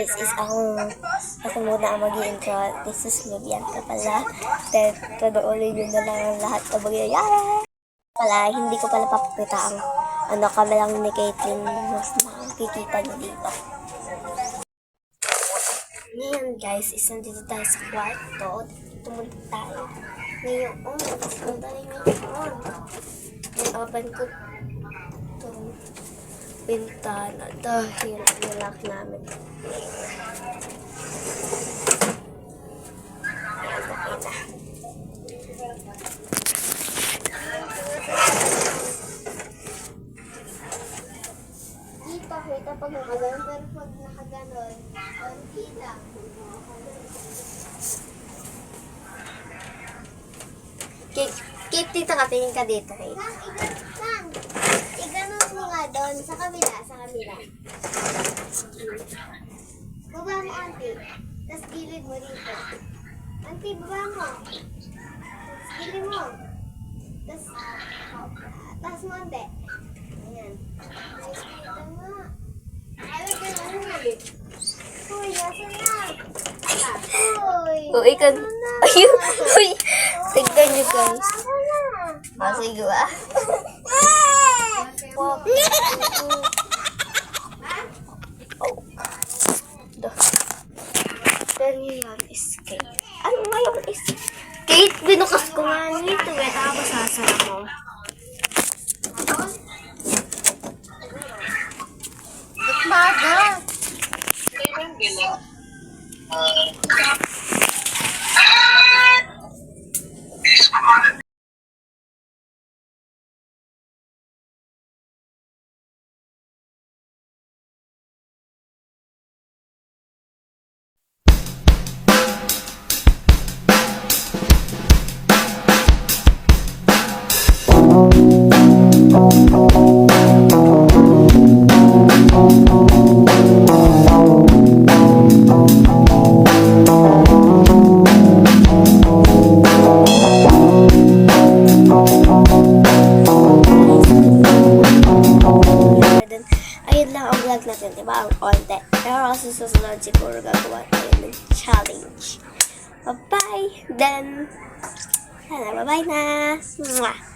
guys is ako muna ang mag-i-intro. This is Lubianka pala. Then, panoorin nyo na lang ang lahat na magyayari. Pala, hindi ko pala papakita ang kami lang ni Caitlyn. Mas makikita nyo dito. Ngayon guys, nandito tayo sa kwarto. Tumunta tayo. Ngayon, ang dali ngayon. Open ko itong bintana dahil nilak namin. Ayan, okay na. Kita pag nakaganon, pero pag nakaganon, kita. Kate, dito ka, tingin ka dito, Kate. Iganon mo nga doon, sa kabila. Baba mo, auntie. Tapos gilid mo dito. Auntie, baba mo. Tapos gilid mo. Tapos mo, auntie. Ayan. Nakikita mo. Ayaw ka na. Uy, nasa na. Uy, ikaw. Uy. Tignan nyo guys. Sige ba? Then yan is Kate. Ano nga yung is? Kate, binukas ko nga nito. Tapos sasara mo. Baga. Ayun lang ang vlog natin, diba? Ang konti. Pero kasi susunod siguro gagawa tayo ng challenge. Bye-bye! Then, bye-bye na! Mwah!